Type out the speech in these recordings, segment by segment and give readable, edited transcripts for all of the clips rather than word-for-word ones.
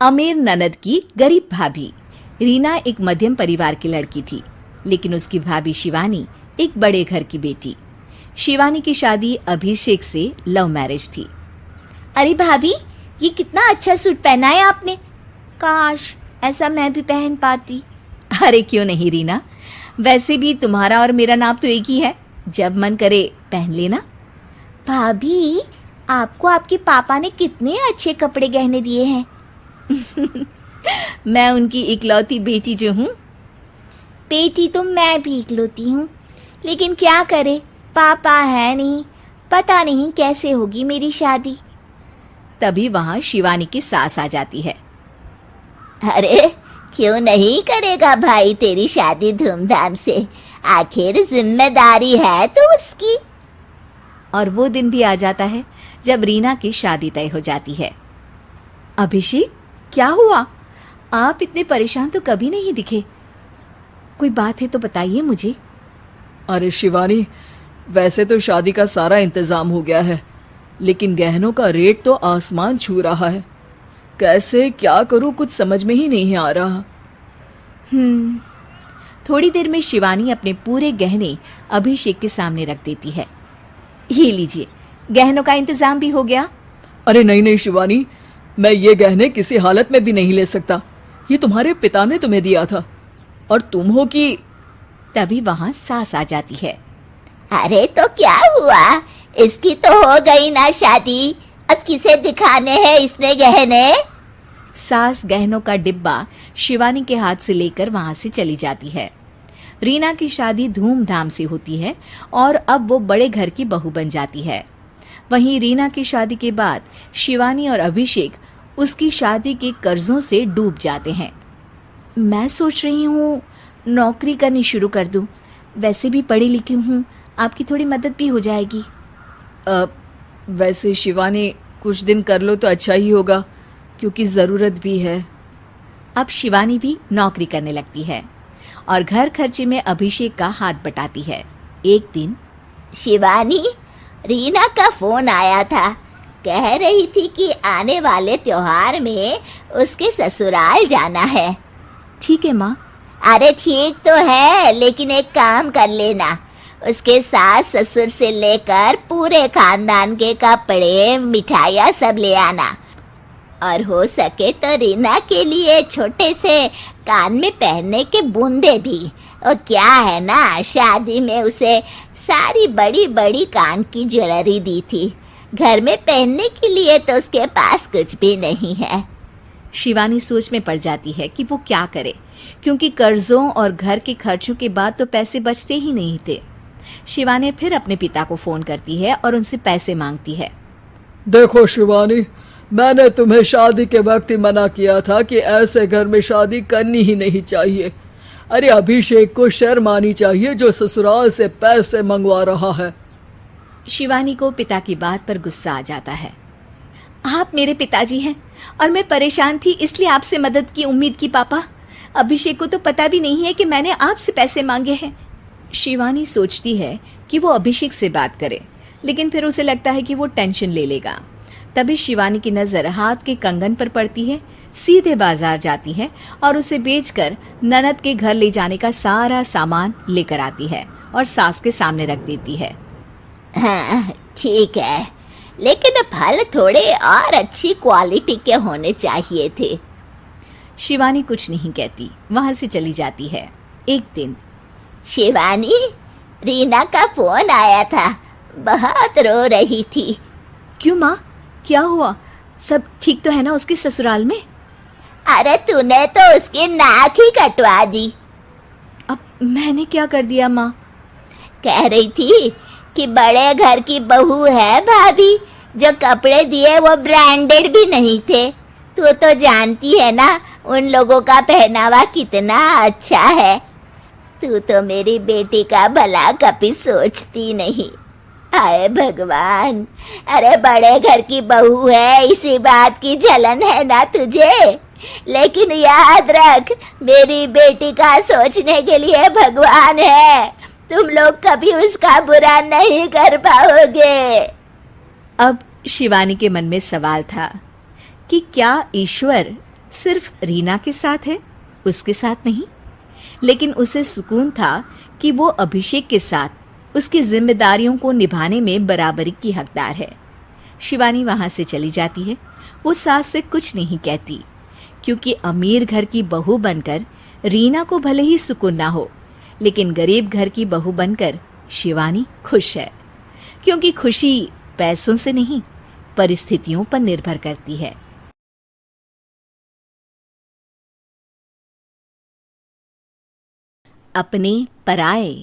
अमीर ननद की गरीब भाभी। रीना एक मध्यम परिवार की लड़की थी, लेकिन उसकी भाभी शिवानी एक बड़े घर की बेटी। शिवानी की शादी अभिषेक से लव मैरिज थी। अरे भाभी, ये कितना अच्छा सूट पहना है आपने। काश ऐसा मैं भी पहन पाती। अरे क्यों नहीं रीना, वैसे भी तुम्हारा और मेरा नाम तो एक ही है, जब मन करे पहन लेना। भाभी, आपको आपके पापा ने कितने अच्छे कपड़े गहने दिए हैं। मैं उनकी इकलौती बेटी जो हूँ। बेटी तो मैं भी इकलौती हूँ, लेकिन क्या करे, पापा है नहीं, पता नहीं कैसे होगी मेरी शादी। तभी वहां शिवानी की सास आ जाती है। अरे क्यों नहीं करेगा भाई तेरी शादी धूमधाम से, आखिर जिम्मेदारी है तो उसकी। और वो दिन भी आ जाता है जब रीना की शादी तय हो जाती है। अभिषेक, क्या हुआ? आप इतने परेशान तो कभी नहीं दिखे, कोई बात है तो बताइए मुझे। अरे शिवानी, वैसे तो शादी का सारा इंतजाम हो गया है, लेकिन गहनों का रेट तो आसमान छू रहा है। कैसे क्या करूं, कुछ समझ में ही नहीं आ रहा। थोड़ी देर में शिवानी अपने पूरे गहने अभिषेक के सामने रख देती है। ये लीजिए, गहनों का इंतजाम भी हो गया। अरे नहीं नहीं शिवानी, मैं ये गहने किसी हालत में भी नहीं ले सकता। ये तुम्हारे पिता ने तुम्हें दिया था, और तुम हो कि। तभी वहां सास आ जाती है। अरे तो क्या हुआ, इसकी तो हो गई ना शादी, अब किसे दिखाने हैं इसने गहने। सास गहनों का डिब्बा शिवानी के हाथ से लेकर वहां से चली जाती है। रीना की शादी धूमधाम से होती है और अब वो बड़े घर की बहू बन जाती है। वहीं रीना की शादी के बाद शिवानी और अभिषेक उसकी शादी के कर्जों से डूब जाते हैं। मैं सोच रही हूँ नौकरी करनी शुरू कर दूँ, वैसे भी पढ़ी लिखी हूँ, आपकी थोड़ी मदद भी हो जाएगी। वैसे शिवानी, कुछ दिन कर लो तो अच्छा ही होगा, क्योंकि ज़रूरत भी है। अब शिवानी भी नौकरी करने लगती है और घर खर्चे में अभिषेक का हाथ बटाती है। एक दिन शिवानी, रीना का फोन आया था, कह रही थी कि आने वाले त्योहार में उसके ससुराल जाना है। ठीक है माँ। अरे ठीक तो है, लेकिन एक काम कर लेना, उसके सास ससुर से लेकर पूरे खानदान के कपड़े मिठाइयाँ सब ले आना, और हो सके तो रीना के लिए छोटे से कान में पहनने के बूंदे भी। और क्या है ना, शादी में उसे सारी बड़ी बड़ी कान की ज्वेलरी दी थी, घर में पहनने के लिए तो उसके पास कुछ भी नहीं है। शिवानी सोच में पड़ जाती है कि वो क्या करे, क्योंकि कर्जों और घर के खर्चों के बाद तो पैसे बचते ही नहीं थे। शिवानी फिर अपने पिता को फोन करती है और उनसे पैसे मांगती है। देखो शिवानी, मैंने तुम्हें शादी के वक्त ही मना किया था कि ऐसे घर में शादी करनी ही नहीं चाहिए। अरे अभिषेक को शर्म आनी चाहिए जो ससुराल से पैसे मंगवा रहा है। शिवानी को पिता की बात पर गुस्सा आ जाता है। आप मेरे पिताजी हैं और मैं परेशान थी, इसलिए आपसे मदद की उम्मीद की पापा। अभिषेक को तो पता भी नहीं है कि मैंने आपसे पैसे मांगे हैं। शिवानी सोचती है कि वो अभिषेक से बात करे, लेकिन फिर उसे लगता है कि वो टेंशन ले लेगा। तभी शिवानी की नज़र हाथ के कंगन पर पड़ती है, सीधे बाजार जाती है और उसे बेचकर ननद के घर ले जाने का सारा सामान लेकर आती है और सास के सामने रख देती है। हाँ ठीक है, लेकिन फल थोड़े और अच्छी क्वालिटी के होने चाहिए थे। शिवानी कुछ नहीं कहती, वहां से चली जाती है। एक दिन शिवानी, रीना का फोन आया था, बहुत रो रही थी। क्यों माँ, क्या हुआ? सब ठीक तो है ना उसके ससुराल में? अरे तूने तो उसकी नाक ही कटवा दी। अब मैंने क्या कर दिया माँ? कह रही थी कि बड़े घर की बहू है भाभी, जो कपड़े दिए वो ब्रांडेड भी नहीं थे। तू तो जानती है ना उन लोगों का पहनावा कितना अच्छा है। तू तो मेरी बेटी का भला कभी सोचती नहीं। हाय भगवान, अरे बड़े घर की बहू है, इसी बात की जलन है ना तुझे, लेकिन याद रख मेरी बेटी का सोचने के लिए भगवान है, तुम लोग कभी उसका बुरा नहीं कर पाओगे। अब शिवानी के मन में सवाल था कि क्या ईश्वर सिर्फ रीना के साथ है, उसके साथ नहीं। लेकिन उसे सुकून था कि वो अभिषेक के साथ उसकी जिम्मेदारियों को निभाने में बराबरी की हकदार है। शिवानी वहां से चली जाती है। वो सास से कुछ नहीं कहती, क्योंकि अमीर घर की बहू बनकर रीना को भले ही सुकून ना हो, लेकिन गरीब घर की बहू बनकर शिवानी खुश है, क्योंकि खुशी पैसों से नहीं, परिस्थितियों पर निर्भर करती है। अपने पराए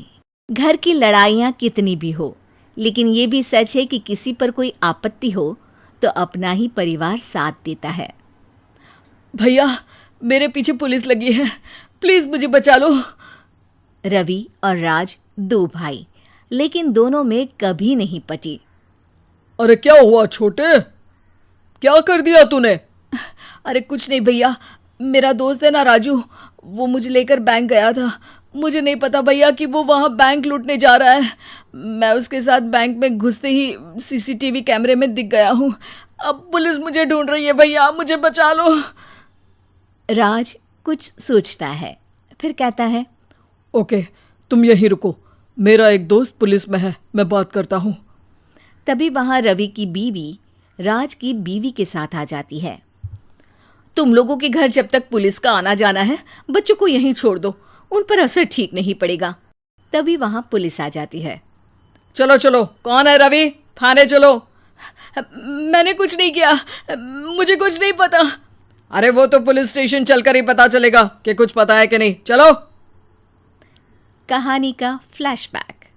घर की लड़ाइयां कितनी भी हो, लेकिन ये भी सच है कि किसी पर कोई आपत्ति हो तो अपना ही परिवार साथ देता है। भैया, मेरे पीछे पुलिस लगी है, प्लीज मुझे बचा लो। रवि और राज दो भाई, लेकिन दोनों में कभी नहीं पटी। अरे क्या हुआ छोटे, क्या कर दिया तूने? अरे कुछ नहीं भैया, मेरा दोस्त है ना राजू, वो मुझे लेकर बैंक गया था। मुझे नहीं पता भैया कि वो वहाँ बैंक लूटने जा रहा है। मैं उसके साथ बैंक में घुसते ही सीसीटीवी कैमरे में दिख गया हूँ। अब पुलिस मुझे ढूंढ रही है भैया, मुझे बचा लो। राज कुछ सोचता है, फिर कहता है, ओके, तुम यहीं रुको, मेरा एक दोस्त पुलिस में है, मैं बात करता हूँ। तभी वहाँ रवि की बीवी राज की बीवी के साथ आ जाती है। तुम लोगों के घर जब तक पुलिस का आना जाना है, बच्चों को यहीं छोड़ दो, उन पर असर ठीक नहीं पड़ेगा। तभी वहां पुलिस आ जाती है। चलो चलो, कौन है रवि, थाने चलो। मैंने कुछ नहीं किया, मुझे कुछ नहीं पता। अरे वो तो पुलिस स्टेशन चलकर ही पता चलेगा कि कुछ पता है कि नहीं, चलो। कहानी का फ्लैशबैक।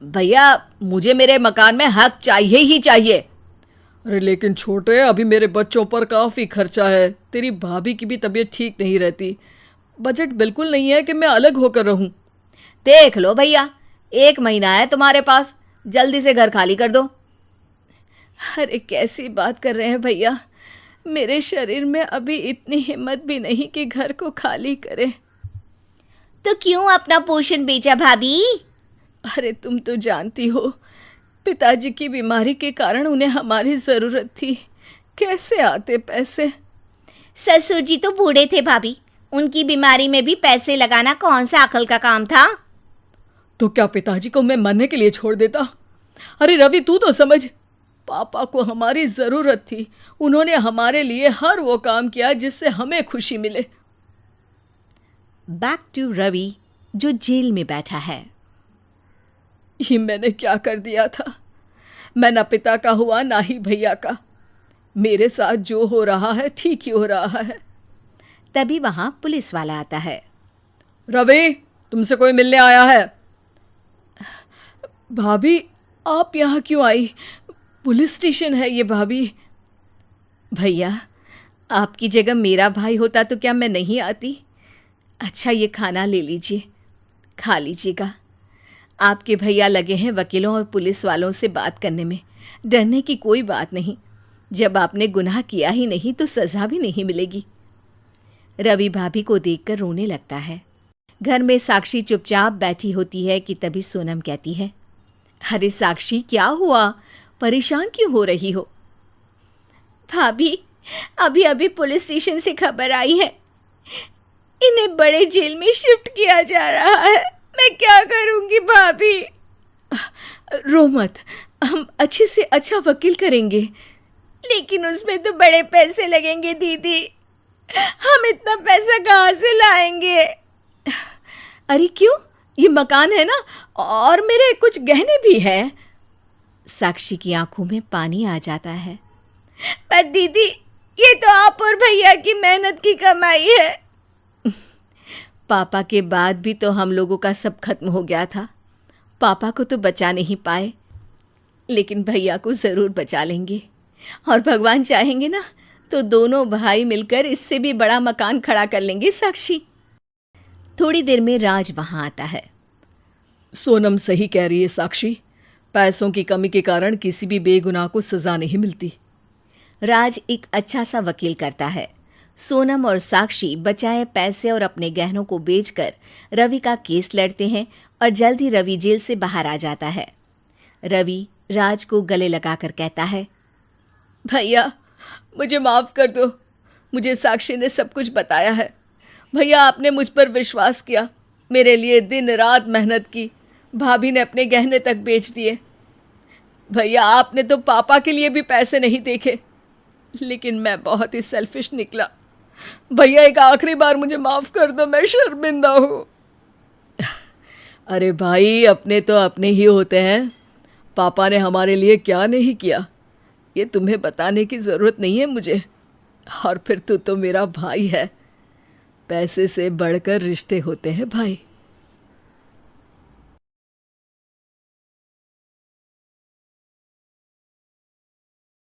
भैया, मुझे मेरे मकान में हक चाहिए ही चाहिए। अरे लेकिन छोटे, अभी मेरे बच्चों पर काफी खर्चा है, तेरी भाभी की भी तबीयत ठीक नहीं रहती, बजट बिल्कुल नहीं है कि मैं अलग होकर रहूं। देख लो भैया, 1 महीना है तुम्हारे पास, जल्दी से घर खाली कर दो। अरे कैसी बात कर रहे हैं भैया, मेरे शरीर में अभी इतनी हिम्मत भी नहीं कि घर को खाली करे। तो क्यों अपना पोषण बेचा भाभी? अरे तुम तो जानती हो, पिताजी की बीमारी के कारण उन्हें हमारी जरूरत थी, कैसे आते पैसे। ससुर जी तो बूढ़े थे भाभी, उनकी बीमारी में भी पैसे लगाना कौन सा अकल का काम था? तो क्या पिताजी को मैं मरने के लिए छोड़ देता? अरे रवि, तू तो समझ, पापा को हमारी जरूरत थी, उन्होंने हमारे लिए हर वो काम किया जिससे हमें खुशी मिले। बैक टू रवि, जो जेल में बैठा है। ये मैंने क्या कर दिया था? मैं ना पिता का हुआ ना ही भैया का। मेरे साथ जो हो रहा है ठीक ही हो रहा है। तभी वहां पुलिस वाला आता है। रवि, तुमसे कोई मिलने आया है। भाभी, आप यहाँ क्यों आई? पुलिस स्टेशन है ये भाभी। भैया, आपकी जगह मेरा भाई होता तो क्या मैं नहीं आती? अच्छा, ये खाना ले लीजिए, खा लीजिएगा। आपके भैया लगे हैं वकीलों और पुलिस वालों से बात करने में। डरने की कोई बात नहीं, जब आपने गुनाह किया ही नहीं तो सज़ा भी नहीं मिलेगी। रवि भाभी को देखकर रोने लगता है। घर में साक्षी चुपचाप बैठी होती है कि तभी सोनम कहती है, अरे साक्षी, क्या हुआ, परेशान क्यों हो रही हो? भाभी, अभी अभी पुलिस स्टेशन से खबर आई है, इन्हें बड़े जेल में शिफ्ट किया जा रहा है। मैं क्या करूंगी भाभी? रो मत, हम अच्छे से अच्छा वकील करेंगे। लेकिन उसमें तो बड़े पैसे लगेंगे दीदी, हम इतना पैसा कहाँ से लाएंगे? अरे क्यों, ये मकान है ना, और मेरे कुछ गहने भी है। साक्षी की आंखों में पानी आ जाता है। पर दीदी, ये तो आप और भैया की मेहनत की कमाई है। पापा के बाद भी तो हम लोगों का सब खत्म हो गया था। पापा को तो बचा नहीं पाए, लेकिन भैया को ज़रूर बचा लेंगे, और भगवान चाहेंगे ना तो दोनों भाई मिलकर इससे भी बड़ा मकान खड़ा कर लेंगे। साक्षी। थोड़ी देर में राज वहां आता है। सोनम सही कह रही है साक्षी, पैसों की कमी के कारण किसी भी बेगुनाह को सजा नहीं मिलती। राज एक अच्छा सा वकील करता है। सोनम और साक्षी बचाए पैसे और अपने गहनों को बेचकर रवि का केस लड़ते हैं और जल्द ही रवि जेल से बाहर आ जाता है। रवि राज को गले लगाकर कहता है, भैया, मुझे माफ़ कर दो, मुझे साक्षी ने सब कुछ बताया है। भैया आपने मुझ पर विश्वास किया, मेरे लिए दिन रात मेहनत की, भाभी ने अपने गहने तक बेच दिए। भैया आपने तो पापा के लिए भी पैसे नहीं देखे, लेकिन मैं बहुत ही सेल्फिश निकला। भैया एक आखिरी बार मुझे माफ़ कर दो, मैं शर्मिंदा हूँ। अरे भाई, अपने तो अपने ही होते हैं। पापा ने हमारे लिए क्या नहीं किया, ये तुम्हें बताने की ज़रूरत नहीं है मुझे। और फिर तू तो मेरा भाई है। पैसे से बढ़कर रिश्ते होते हैं भाई।